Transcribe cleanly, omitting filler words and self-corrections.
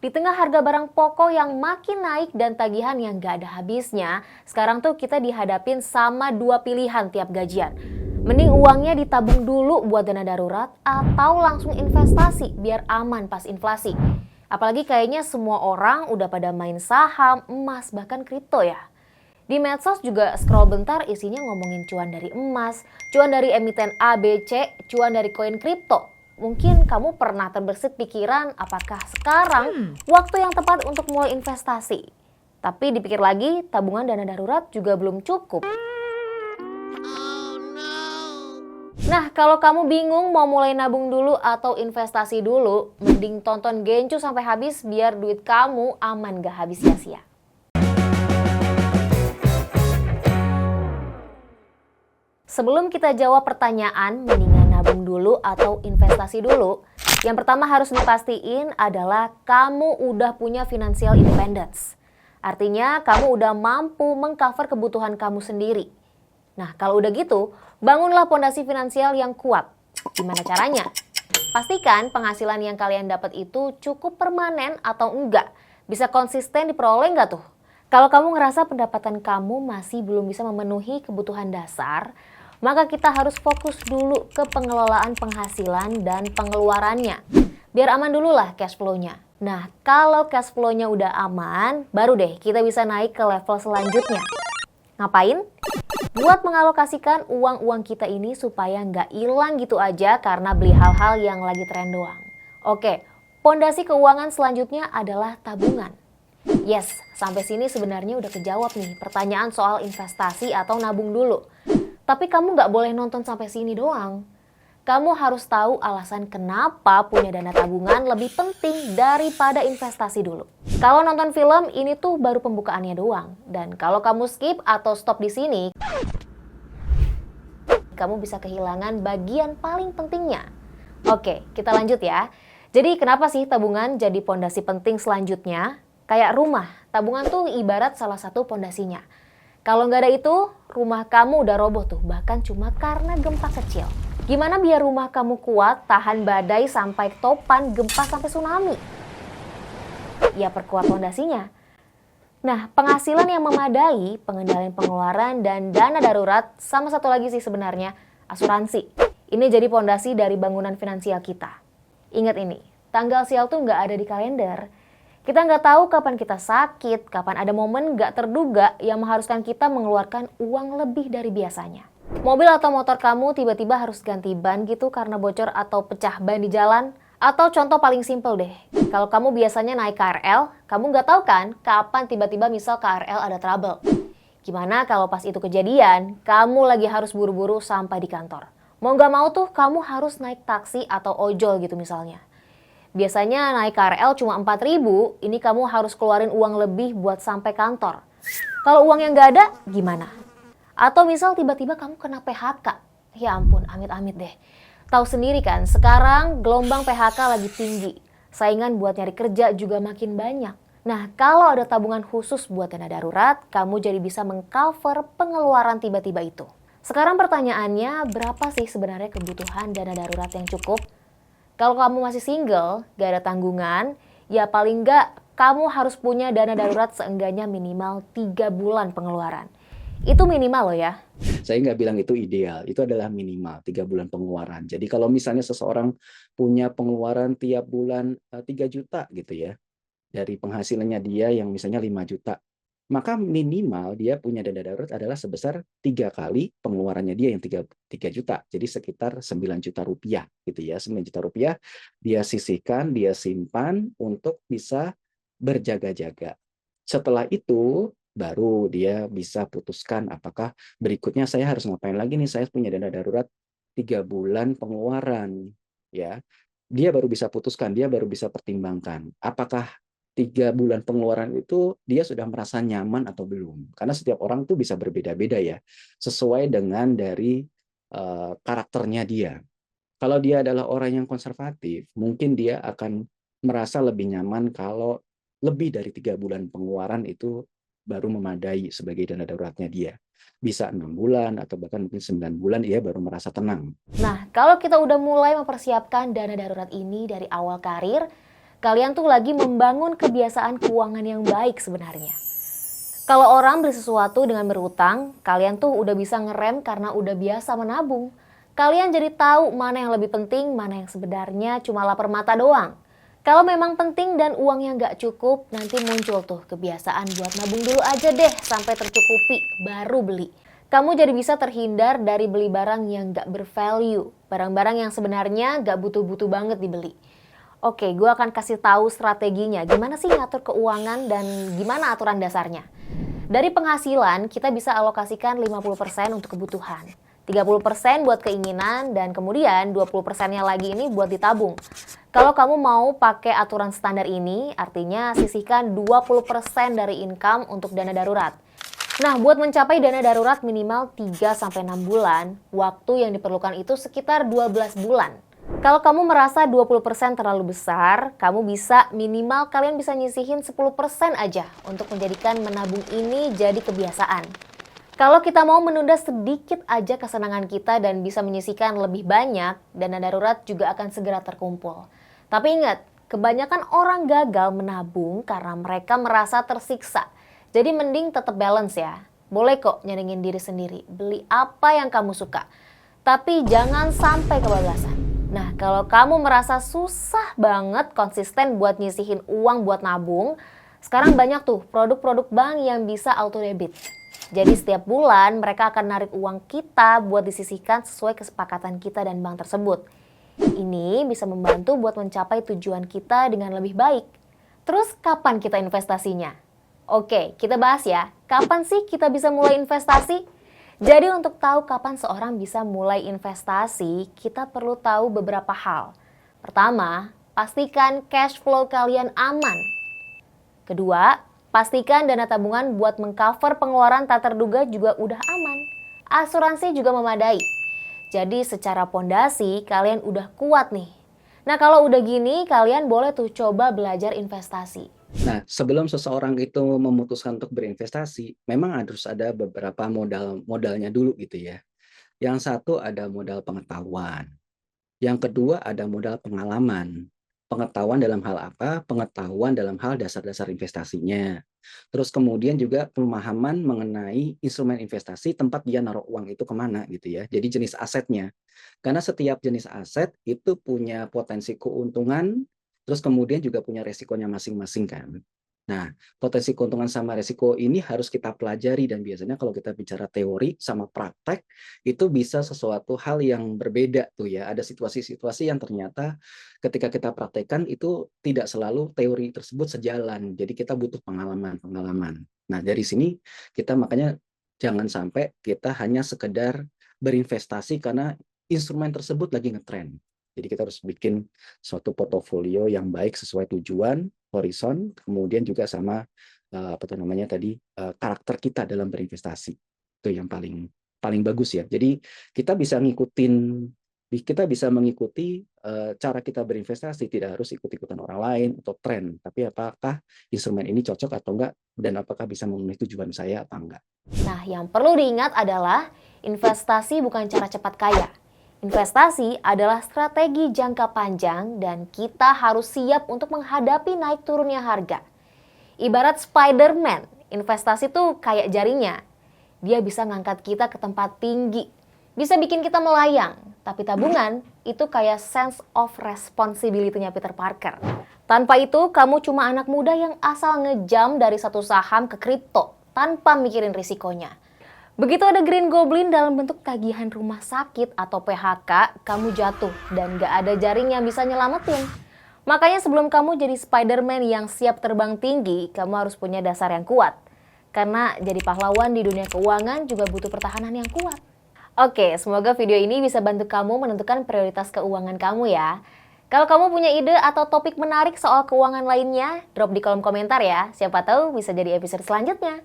Di tengah harga barang pokok yang makin naik dan tagihan yang gak ada habisnya, sekarang tuh kita dihadapin sama dua pilihan tiap gajian. Mending uangnya ditabung dulu buat dana darurat atau langsung investasi biar aman pas inflasi. Apalagi kayaknya semua orang udah pada main saham, emas, bahkan kripto ya. Di medsos juga scroll bentar isinya ngomongin cuan dari emas, cuan dari emiten A, B, C, cuan dari koin kripto. Mungkin kamu pernah terbersit pikiran apakah sekarang waktu yang tepat untuk mulai investasi. Tapi dipikir lagi, tabungan dana darurat juga belum cukup. Nah, kalau kamu bingung mau mulai nabung dulu atau investasi dulu, mending tonton Gencu sampai habis biar duit kamu aman gak habis sia-sia. Sebelum kita jawab pertanyaan, mendingan nabung dulu atau investasi dulu, yang pertama harus dipastiin adalah kamu udah punya financial independence. Artinya kamu udah mampu mengcover kebutuhan kamu sendiri. Nah, kalau udah gitu, bangunlah pondasi finansial yang kuat. Gimana caranya? Pastikan penghasilan yang kalian dapat itu cukup permanen atau enggak. Bisa konsisten diperoleh enggak tuh? Kalau kamu ngerasa pendapatan kamu masih belum bisa memenuhi kebutuhan dasar, maka kita harus fokus dulu ke pengelolaan penghasilan dan pengeluarannya. Biar aman dulu lah cash flow-nya. Nah, kalau cash flow-nya udah aman, baru deh kita bisa naik ke level selanjutnya. Ngapain? Buat mengalokasikan uang-uang kita ini supaya nggak hilang gitu aja karena beli hal-hal yang lagi tren doang. Oke, pondasi keuangan selanjutnya adalah tabungan. Yes, sampai sini sebenarnya udah kejawab nih pertanyaan soal investasi atau nabung dulu. Tapi kamu nggak boleh nonton sampai sini doang. Kamu harus tahu alasan kenapa punya dana tabungan lebih penting daripada investasi dulu. Kalau nonton film, ini tuh baru pembukaannya doang. Dan kalau kamu skip atau stop di sini, kamu bisa kehilangan bagian paling pentingnya. Oke, kita lanjut ya. Jadi kenapa sih tabungan jadi pondasi penting selanjutnya? Kayak rumah, tabungan tuh ibarat salah satu pondasinya. Kalau nggak ada itu, rumah kamu udah roboh tuh, bahkan cuma karena gempa kecil. Gimana biar rumah kamu kuat, tahan badai sampai topan, gempa sampai tsunami? Ya perkuat fondasinya. Nah, penghasilan yang memadai, pengendalian pengeluaran, dan dana darurat, sama satu lagi sih sebenarnya, asuransi. Ini jadi pondasi dari bangunan finansial kita. Ingat ini, tanggal sial tuh nggak ada di kalender. Kita nggak tahu kapan kita sakit, kapan ada momen nggak terduga yang mengharuskan kita mengeluarkan uang lebih dari biasanya. Mobil atau motor kamu tiba-tiba harus ganti ban gitu karena bocor atau pecah ban di jalan. Atau contoh paling simpel deh, kalau kamu biasanya naik KRL, kamu nggak tahu kan kapan tiba-tiba misal KRL ada trouble. Gimana kalau pas itu kejadian, kamu lagi harus buru-buru sampai di kantor. Mau nggak mau tuh kamu harus naik taksi atau ojol gitu misalnya. Biasanya naik KRL cuma 4.000, ini kamu harus keluarin uang lebih buat sampai kantor. Kalau uang yang nggak ada, gimana? Atau misal tiba-tiba kamu kena PHK. Ya ampun, amit-amit deh. Tahu sendiri kan, sekarang gelombang PHK lagi tinggi. Saingan buat nyari kerja juga makin banyak. Nah, kalau ada tabungan khusus buat dana darurat, kamu jadi bisa mengcover pengeluaran tiba-tiba itu. Sekarang pertanyaannya, berapa sih sebenarnya kebutuhan dana darurat yang cukup? Kalau kamu masih single, gak ada tanggungan, ya paling gak kamu harus punya dana darurat seenggaknya minimal 3 bulan pengeluaran. Itu minimal loh ya. Saya nggak bilang itu ideal, itu adalah minimal 3 bulan pengeluaran. Jadi kalau misalnya seseorang punya pengeluaran tiap bulan 3 juta gitu ya, dari penghasilannya dia yang misalnya 5 juta, maka minimal dia punya dana darurat adalah sebesar 3 kali pengeluarannya dia yang 3 juta. Jadi sekitar 9 juta rupiah gitu ya. 9 juta rupiah dia sisihkan, dia simpan untuk bisa berjaga-jaga. Setelah itu baru dia bisa putuskan apakah berikutnya saya harus ngapain lagi nih, saya punya dana darurat 3 bulan pengeluaran ya. Dia baru bisa putuskan, dia baru bisa pertimbangkan apakah 3 bulan pengeluaran itu dia sudah merasa nyaman atau belum. Karena setiap orang tuh bisa berbeda-beda ya, sesuai dengan dari karakternya dia. Kalau dia adalah orang yang konservatif, mungkin dia akan merasa lebih nyaman kalau lebih dari 3 bulan pengeluaran itu baru memadai sebagai dana daruratnya dia. Bisa 6 bulan atau bahkan mungkin 9 bulan ia baru merasa tenang. Nah, kalau kita udah mulai mempersiapkan dana darurat ini dari awal karir, kalian tuh lagi membangun kebiasaan keuangan yang baik sebenarnya. Kalau orang beli sesuatu dengan berutang, kalian tuh udah bisa ngerem karena udah biasa menabung. Kalian jadi tahu mana yang lebih penting, mana yang sebenarnya cuma lapar mata doang. Kalau memang penting dan uangnya nggak cukup, nanti muncul tuh kebiasaan buat nabung dulu aja deh sampai tercukupi, baru beli. Kamu jadi bisa terhindar dari beli barang yang nggak bervalue, barang-barang yang sebenarnya nggak butuh-butuh banget dibeli. Oke, gue akan kasih tahu strateginya, gimana sih ngatur keuangan dan gimana aturan dasarnya. Dari penghasilan, kita bisa alokasikan 50% untuk kebutuhan, 30% buat keinginan, dan kemudian 20%-nya lagi ini buat ditabung. Kalau kamu mau pakai aturan standar ini, artinya sisihkan 20% dari income untuk dana darurat. Nah, buat mencapai dana darurat minimal 3-6 bulan, waktu yang diperlukan itu sekitar 12 bulan. Kalau kamu merasa 20% terlalu besar, kamu bisa minimal kalian bisa nyisihin 10% aja untuk menjadikan menabung ini jadi kebiasaan. Kalau kita mau menunda sedikit aja kesenangan kita dan bisa menyisihkan lebih banyak, dana darurat juga akan segera terkumpul. Tapi ingat, kebanyakan orang gagal menabung karena mereka merasa tersiksa. Jadi mending tetap balance ya. Boleh kok nyenengin diri sendiri, beli apa yang kamu suka. Tapi jangan sampai kebablasan. Nah, kalau kamu merasa susah banget konsisten buat nyisihin uang buat nabung, sekarang banyak tuh produk-produk bank yang bisa auto debit. Jadi setiap bulan mereka akan narik uang kita buat disisihkan sesuai kesepakatan kita dan bank tersebut. Ini bisa membantu buat mencapai tujuan kita dengan lebih baik. Terus kapan kita investasinya? Oke, kita bahas ya. Kapan sih kita bisa mulai investasi? Jadi untuk tahu kapan seorang bisa mulai investasi, kita perlu tahu beberapa hal. Pertama, pastikan cash flow kalian aman. Kedua, pastikan dana tabungan buat mengcover pengeluaran tak terduga juga udah aman. Asuransi juga memadai. Jadi secara pondasi kalian udah kuat nih. Nah kalau udah gini, kalian boleh tuh coba belajar investasi. Nah, sebelum seseorang itu memutuskan untuk berinvestasi, memang harus ada beberapa modalnya dulu gitu ya. Yang satu ada modal pengetahuan, yang kedua ada modal pengalaman. Pengetahuan dalam hal apa? Pengetahuan dalam hal dasar-dasar investasinya. Terus kemudian juga pemahaman mengenai instrumen investasi, tempat dia naruh uang itu kemana gitu ya. Jadi jenis asetnya. Karena setiap jenis aset itu punya potensi keuntungan, terus kemudian juga punya resikonya masing-masing kan. Nah, potensi keuntungan sama resiko ini harus kita pelajari dan biasanya kalau kita bicara teori sama praktek itu bisa sesuatu hal yang berbeda tuh ya. Ada situasi-situasi yang ternyata ketika kita praktekkan itu tidak selalu teori tersebut sejalan. Jadi kita butuh pengalaman-pengalaman. Nah, dari sini kita makanya jangan sampai kita hanya sekedar berinvestasi karena instrumen tersebut lagi ngetren. Jadi kita harus bikin suatu portofolio yang baik sesuai tujuan, horizon, kemudian juga sama karakter kita dalam berinvestasi. Itu yang paling bagus ya. Jadi kita bisa mengikuti cara kita berinvestasi, tidak harus ikut-ikutan orang lain atau tren, tapi apakah instrumen ini cocok atau enggak dan apakah bisa memenuhi tujuan saya apa enggak. Nah, yang perlu diingat adalah investasi bukan cara cepat kaya. Investasi adalah strategi jangka panjang dan kita harus siap untuk menghadapi naik turunnya harga. Ibarat Spider-Man, investasi tuh kayak jarinya. Dia bisa ngangkat kita ke tempat tinggi, bisa bikin kita melayang. Tapi tabungan itu kayak sense of responsibility-nya Peter Parker. Tanpa itu, kamu cuma anak muda yang asal ngejam dari satu saham ke kripto tanpa mikirin risikonya. Begitu ada Green Goblin dalam bentuk tagihan rumah sakit atau PHK, kamu jatuh dan gak ada jaring yang bisa nyelamatin. Makanya sebelum kamu jadi Spider-Man yang siap terbang tinggi, kamu harus punya dasar yang kuat. Karena jadi pahlawan di dunia keuangan juga butuh pertahanan yang kuat. Oke, semoga video ini bisa bantu kamu menentukan prioritas keuangan kamu ya. Kalau kamu punya ide atau topik menarik soal keuangan lainnya, drop di kolom komentar ya. Siapa tahu bisa jadi episode selanjutnya.